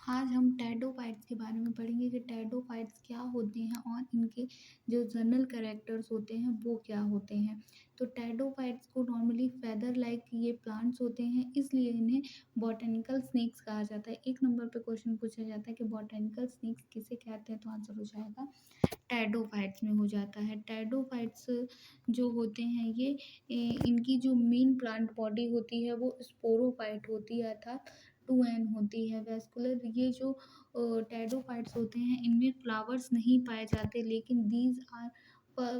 आज हम टेडोफाइट्स के बारे में पढ़ेंगे कि टेडोफाइट्स क्या होते हैं और इनके जो जनरल कैरेक्टर्स होते हैं वो क्या होते हैं। तो टेडोफाइट्स को नॉर्मली फेदर लाइक ये प्लांट्स होते हैं, इसलिए इन्हें बॉटनिकल स्नेक्स कहा जाता है। एक नंबर पे क्वेश्चन पूछा जाता है कि बॉटनिकल स्नेक्स किसे कहते हैं, तो आंसर हो जाएगा टेडोफाइट्स में हो जाता है। टेडोफाइट्स जो होते हैं ये इनकी जो मेन प्लांट बॉडी होती है वो स्पोरोफाइट होती है, अर्थात 2n होती है। वेस्कुलर ये जो टेडोफाइट्स होते हैं इनमें फ्लावर्स नहीं पाए जाते, लेकिन दीज आर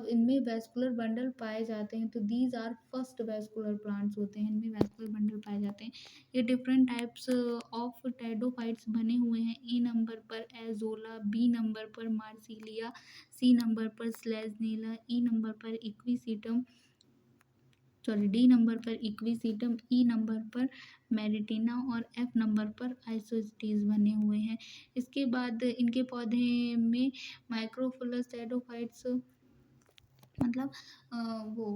इनमें वेस्कुलर बंडल पाए जाते हैं। तो these are first vascular plants होते हैं, इनमें वेस्कुलर बंडल पाए जाते हैं। ये डिफरेंट टाइप्स ऑफ टेडोफाइट्स बने हुए हैं। ए नंबर पर एजोला, बी नंबर पर मार्सिलिया, सी नंबर पर स्लेजनेला, ई नंबर पर इक्विसीटम, डी नंबर पर इक्विसीटम, ई नंबर पर मेरिटिना और एफ नंबर पर आइसोस्टीज बने हुए हैं। इसके बाद इनके पौधे में माइक्रोफिलस टेडोफाइट्स मतलब वो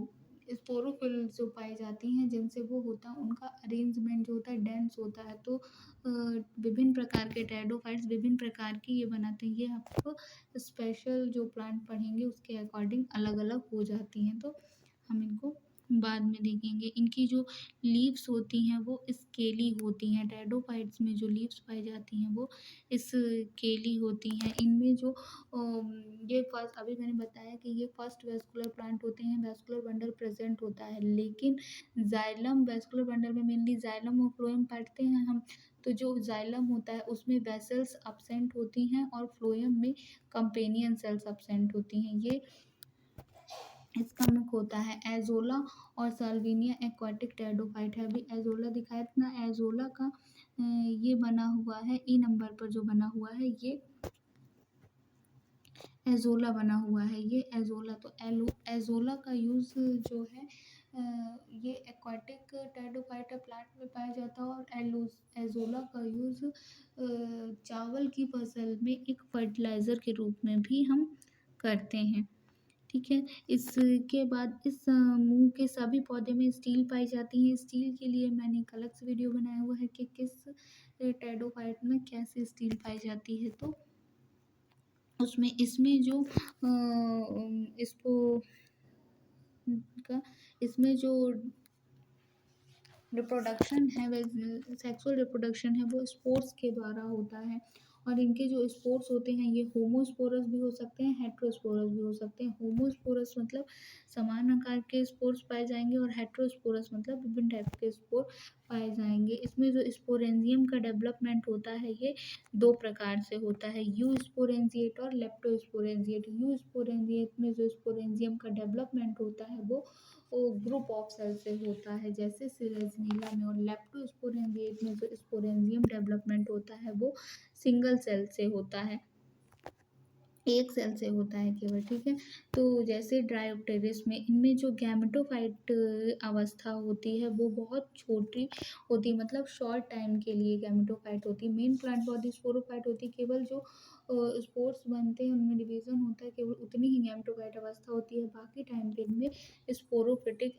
स्पोरोफिल जो पाई जाती हैं जिनसे वो होता है उनका अरेंजमेंट जो होता है डेंस होता है। तो विभिन्न प्रकार के टेडोफाइट्स विभिन्न प्रकार की ये बनाते हैं। ये आपको स्पेशल जो प्लांट पढ़ेंगे उसके अकॉर्डिंग अलग अलग हो जाती हैं, तो हम इनको बाद में देखेंगे। इनकी जो लीव्स होती हैं वो स्केली होती हैं। टेडोफाइट्स में जो लीव्स पाई जाती हैं वो स्केली होती हैं। इनमें जो ये फर्स्ट अभी मैंने बताया कि ये फर्स्ट वेस्कुलर प्लांट होते हैं, वेस्कुलर बंडल प्रेजेंट होता है, लेकिन जाइलम वेस्कुलर बंडल में मेनली जाइलम और फ्लोएम पढ़ते हैं हम। तो जो जाइलम होता है उसमें वेसल्स अब्सेंट होती हैं और फ्लोएम में कंपेनियन सेल्स अब्सेंट होती हैं। ये इसका मुख्य होता है। एजोला और साल्विनिया एक्वाटिक टेडोफाइट है। अभी एजोला दिखाया था ना, एजोला का ये बना हुआ है ई नंबर पर जो बना हुआ है ये एजोला बना हुआ है। ये एजोला तो एजोला का यूज़ जो है ये एक्वाटिक टेडोफाइटा प्लांट में पाया जाता है और एजोला का यूज़ चावल की फसल में एक फर्टिलाइज़र के रूप में भी हम करते हैं। ठीक है, इसके बाद इस समूह के सभी पौधे में स्टील पाई जाती है। स्टील के लिए मैंने एक अलग से वीडियो बनाया हुआ है कि किस टेडोफाइट में कैसे स्टील पाई जाती है। तो उसमें इसमें जो इसको का इसमें जो रिप्रोडक्शन है सेक्सुअल रिप्रोडक्शन है वो स्पोर्स के द्वारा होता है। और इनके जो स्पोर्स होते हैं ये होमोस्पोरस भी हो सकते हैं, हेट्रोस्पोरस भी हो सकते हैं। होमोस्पोरस मतलब समान आकार के स्पोर्स पाए जाएंगे और हेट्रोस्पोरस मतलब विभिन्न टाइप के स्पोर पाए जाएंगे। इसमें जो स्पोरेंजियम का डेवलपमेंट होता है ये दो प्रकार से होता है, यू स्पोरेंजिएट और लेप्टोस्पोरेंजिएट। यू स्पोरेंजिएट में जो स्पोरेंजियम का डेवलपमेंट होता है वो ग्रुप ऑफ सेल से होता है, जैसे सिलेजनीला में। और लेप्टोस्पोरेंजिएट में जो स्पोरेंजियम डेवलपमेंट होता है वो सिंगल सेल से होता है, एक सेल से होता है केवल। ठीक है, तो जैसे ड्रायोप्टेरिस में इनमें जो गैमेटोफाइट अवस्था होती है वो बहुत छोटी होती है, मतलब शॉर्ट टाइम के लिए गैमेटोफाइट होती है। मेन प्लांट बॉडी स्पोरोफाइट होती है, केवल जो स्पोर्स बनते हैं उनमें डिवीजन होता है, केवल उतनी ही गैमेटोफाइट अवस्था होती है। बाकी टाइम पे इनमें स्पोरोफिटिक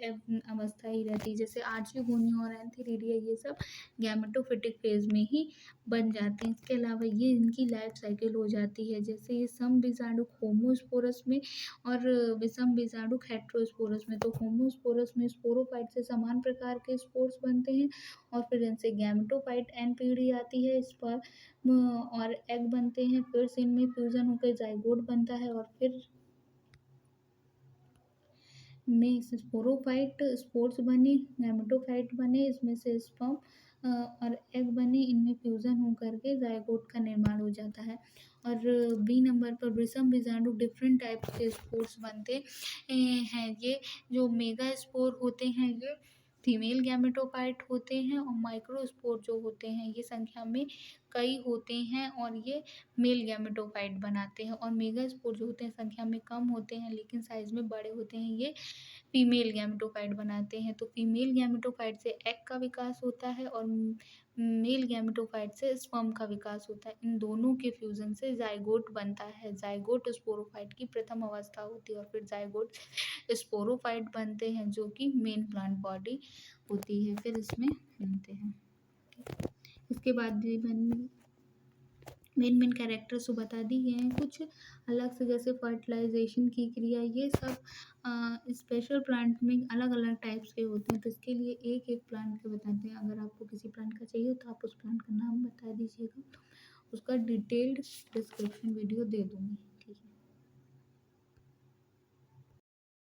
अवस्था ही रहती है, जैसे आर्चिगोनिया और एंथीरिडिया ये सब गैमेटोफिटिक फेज में ही बन जाते हैं। इसके अलावा ये इनकी लाइफ साइकिल हो जाती है, जैसे ये समविजाणुक होमोस्पोरस में और विषम विजाणुक हेट्रोस्पोरस में। तो होमोस्पोरस में स्पोरोफाइट से समान प्रकार के स्पोर्स बनते हैं और फिर इनसे गैमेटोफाइट एन पीढ़ी आती है, इस पर और एग बनते हैं, फिर से इनमें फ्यूजन होकर जाइगोट बनता है और फिर में स्पोरोफाइट स्पोर्स बने, गैमेटोफाइट बने, इसमें से स्पर्म और एग बने, इनमें फ्यूजन हो करके जायगोट का निर्माण हो जाता है। और बी नंबर पर विषम बीजाणु डिफरेंट टाइप के स्पोर्स बनते हैं। ये जो मेगा स्पोर होते हैं ये फीमेल गैमेटोफाइट होते हैं और माइक्रोस्पोर जो होते हैं ये संख्या में कई होते हैं और ये मेल गैमेटोफाइट बनाते हैं। और मेगा स्पोर जो होते हैं संख्या में कम होते हैं लेकिन साइज में बड़े होते हैं, ये फीमेल गैमेटोफाइट बनाते हैं। तो फीमेल गैमेटोफाइट से एग का विकास होता है और मेल गैमेटोफाइट से स्पर्म का विकास होता है। इन दोनों के फ्यूजन से जाइगोट बनता है। जाइगोट स्पोरोफाइट की प्रथम अवस्था होती है और फिर जाइगोट स्पोरोफाइट बनते हैं जो कि मेन प्लांट बॉडी होती है, फिर इसमें बनते हैं। इसके बाद भी मेन मेन कैरेक्टर्स तो बता दी गए हैं, कुछ अलग से जैसे फर्टिलाइजेशन की क्रिया ये सब स्पेशल प्लांट में अलग अलग टाइप्स के होते हैं, तो इसके लिए एक एक प्लांट के बताते हैं। अगर आपको किसी प्लांट का चाहिए तो आप उस प्लांट का नाम बता दीजिएगा, तो उसका डिटेल्ड डिस्क्रिप्शन वीडियो दे दूँगी।